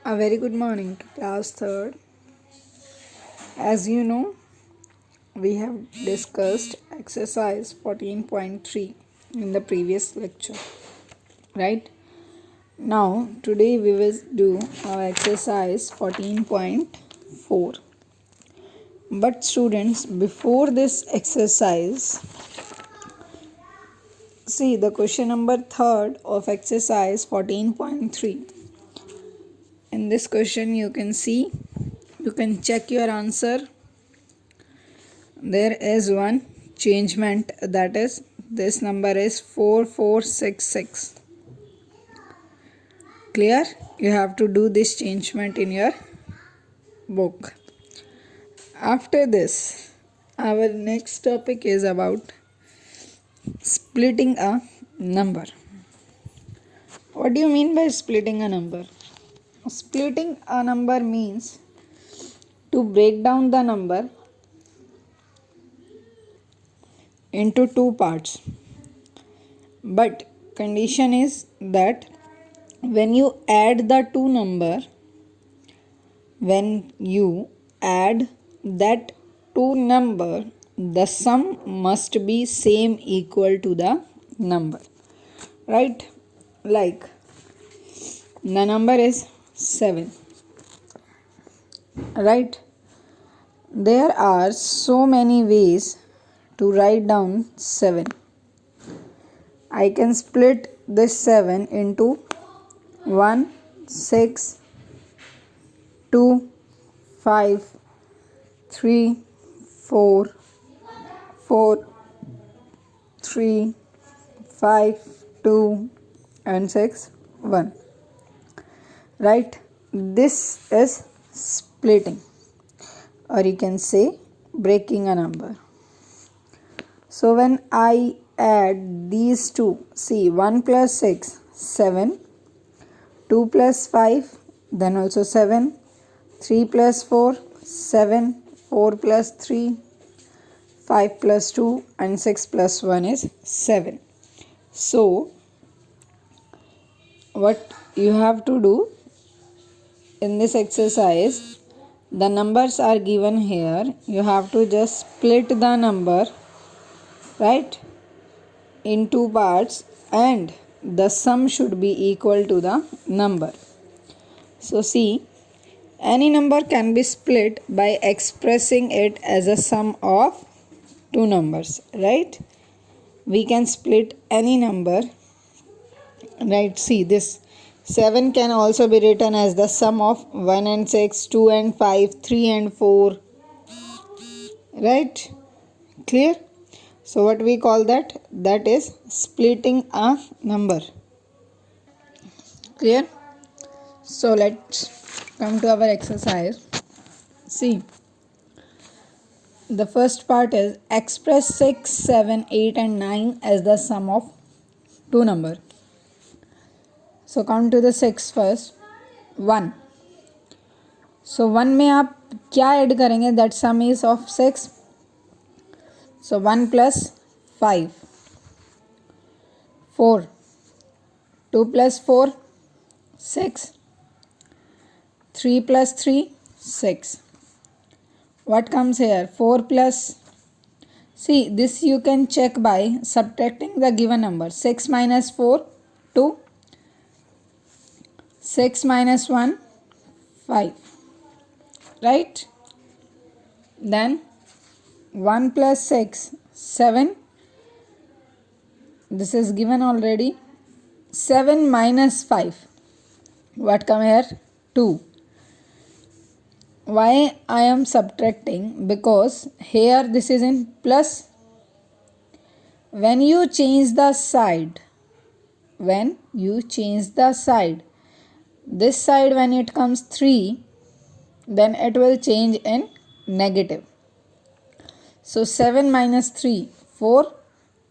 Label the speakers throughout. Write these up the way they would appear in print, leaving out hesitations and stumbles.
Speaker 1: A very good morning to class third. As you know, we have discussed exercise 14.3 in the previous lecture, right? Now, today we will do our exercise 14.4. But students, before this exercise, see the question number third of exercise 14.3. In this question you can see, you can check your answer. There is one changement, that is this number is 4466. Clear? You have to do this changement in your book. After this, our next topic is about splitting a number. What do you mean by splitting a number? Splitting a number means to break down the number into two parts. But condition is that when you add that two number, the sum must be same equal to the number, right? Like the number is 7, right? There are so many ways to write down 7. I can split this 7 into 1, 6, 2, 5, 3, 4, 4, 3, 5, 2 and 6, 1. Right? This is splitting, or you can say breaking a number. So when I add these two, see 1 plus 6, 7, 2 plus 5, then also 7, 3 plus 4, 7, 4 plus 3, 5 plus 2 and 6 plus 1 is 7. So what you have to do in this exercise, the numbers are given here, you have to just split the number, right, in two parts, and the sum should be equal to the number. So see, any number can be split by expressing it as a sum of two numbers, right? We can split any number, right? See, this 7 can also be written as the sum of 1 and 6, 2 and 5, 3 and 4, right? Clear? So what we call that? That is splitting a number. Clear? So let's come to our exercise. See, the first part is express 6, 7, 8 and 9 as the sum of two numbers. So come to the 6 first. 1. So 1 में आप क्या add करेंगे? That sum is of 6. So 1 plus 5. 4. 2 plus 4, 6. 3 plus 3, 6. What comes here? 4 plus, see, this you can check by subtracting the given number. 6 minus 4, 2. 6 minus 1, 5. Right? Then 1 plus 6, 7. This is given already. 7 minus 5. What come here? 2. Why I am subtracting? Because here this is in plus. When you change the side, this side when it comes 3, then it will change in negative. So 7 minus 3, 4,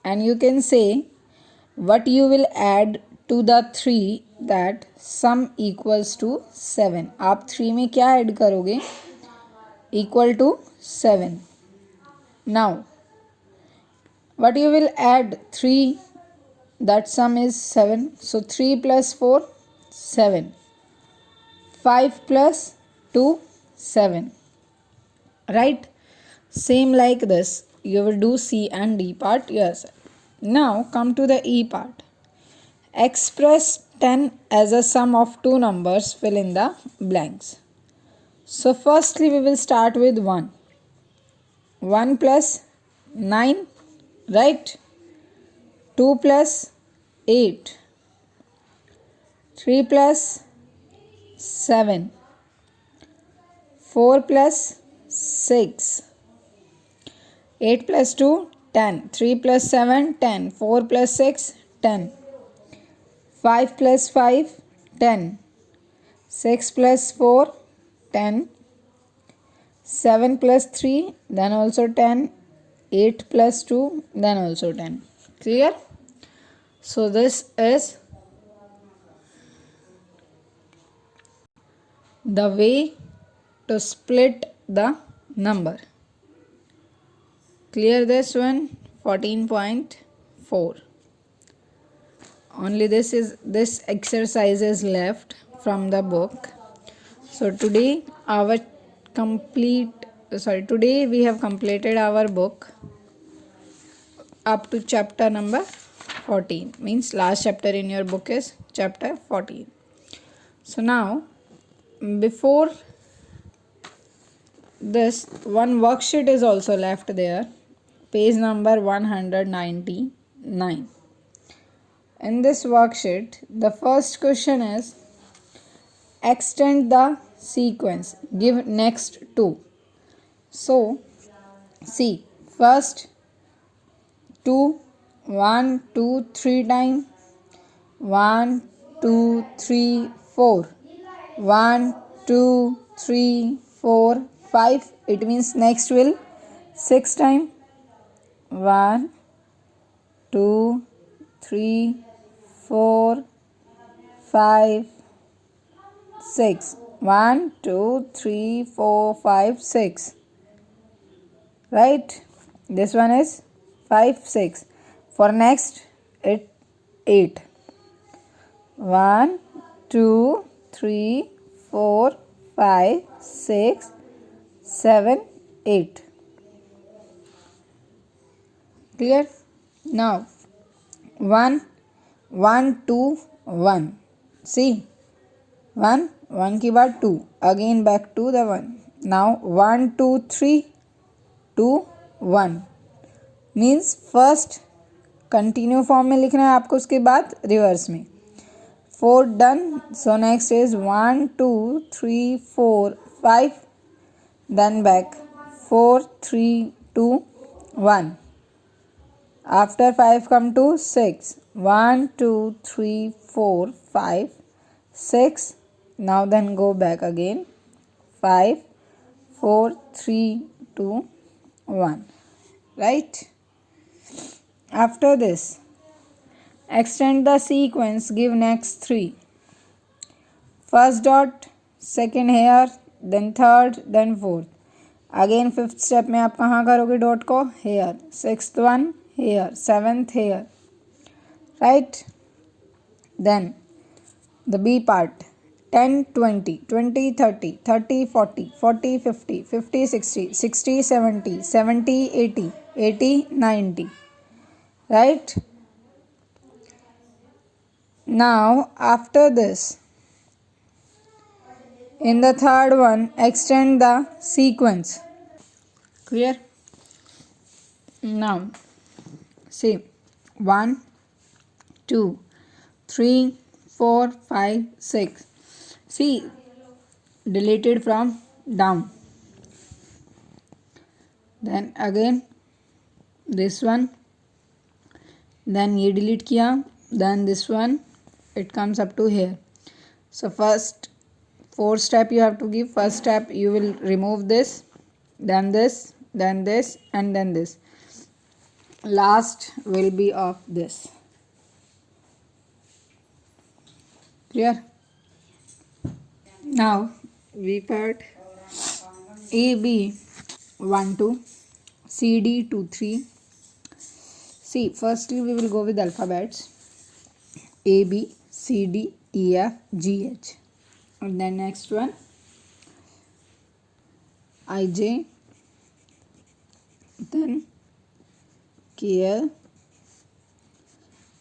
Speaker 1: and you can say what you will add to the 3, that sum equals to 7. आप 3 में क्या add करोगे? Equal to 7. Now what you will add? 3, that sum is 7. So 3 plus 4, 7. 5 plus 2, 7. Right? Same like this. You will do C and D part yourself. Now come to the E part. Express 10 as a sum of two numbers. Fill in the blanks. So firstly we will start with 1. 1 plus 9. Right? 2 plus 8. 3 plus 7. 4 plus 6. 8 plus 2, 10. 3 plus 7, 10. 4 plus 6, 10. 5 plus 5, 10. 6 plus 4, 10. 7 plus 3, then also 10. 8 plus 2, then also 10. Clear? So this is the way to split the number. Clear this one? 14.4. Only this exercise is left from the book. So today today we have completed our book up to chapter number 14. Means last chapter in your book is chapter 14. So now before this, one worksheet is also left there. Page number 199. In this worksheet, the first question is extend the sequence. Give next two. So, see, first 2, 1, 2, 3 times. 1, 2, 3, 4. 1, 2, 3, 4, 5. It means next will 6 times. 1, 2, 3, 4, 5, 6. 1, 2, 3, 4, 5, 6. Right? This one is 5, 6. For next, it 8. 1, 2, 3, 4, 5, 6, 7, 8. Clear? Now 1, 1, 2, 1. See, 1, 1 के बाद 2. Again back to the 1. Now 1, 2, 3, 2, 1. Means first continue form में लिखना है आपको, उसके बाद reverse में. 4 done. So next is 1, 2, 3, 4, 5. Then back 4, 3, 2, 1. After 5 come to 6. 1, 2, 3, 4, 5, 6. Now then go back again. 5, 4, 3, 2, 1. Right? After this, extend the sequence. Give next 3. First dot, second here, then third, then fourth. Again fifth step में आप कहाँ करोगे dot को? Here. Sixth one here. Seventh here. Right? Then the B part. 10, 20, 20, 30, 30, 40, 40, 50, 50, 60, 60, 70, 70, 80, 80, 90. Right? Now after this, in the third one, extend the sequence. Clear? Now see, 1, 2, 3, 4, 5, 6. See, deleted from down. Then again this one. Then ये delete किया. Then this one. It comes up to here. So first 4 step you have to give. First step you will remove this, then this, then this, and then this. Last will be of this. Clear? Now V part. A, B 1, 2, C, D 2, 3. See, firstly we will go with alphabets. A, B, C, D, E, F, G, H. And then next one, IJ, then KL,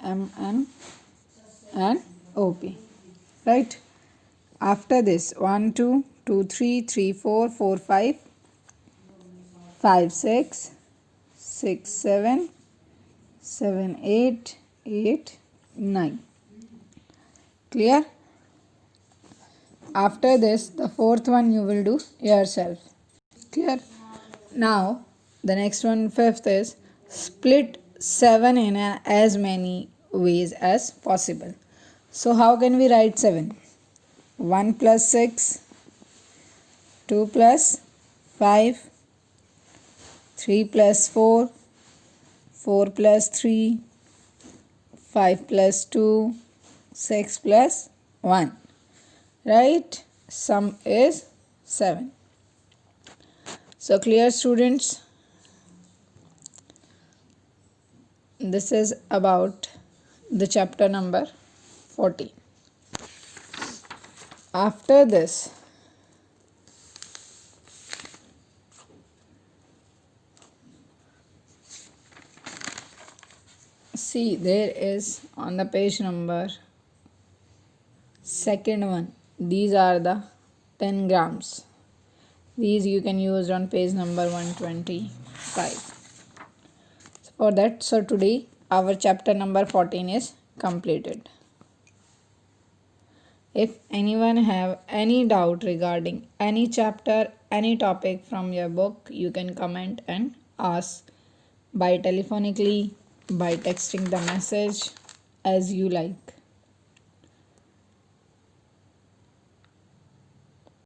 Speaker 1: MN and OP, right? After this 1 2 2 3 3 4 4 5 5 6 6 7 7 8 8 9. Clear? After this, the fourth one you will do yourself. Clear? Now, the next one, fifth, is split 7 in as many ways as possible. So, how can we write 7? 1 plus 6, 2 plus 5, 3 plus 4, 4 plus 3, 5 plus 2, 6 plus 1. Right? Sum is 7. So clear, students? This is about the chapter number 14. After this, see, there is on the page number second one, these are the 10 grams. These you can use on page number 125. So for that, so today our chapter number 14 is completed. If anyone have any doubt regarding any chapter, any topic from your book, you can comment and ask by telephonically, by texting the message, as you like.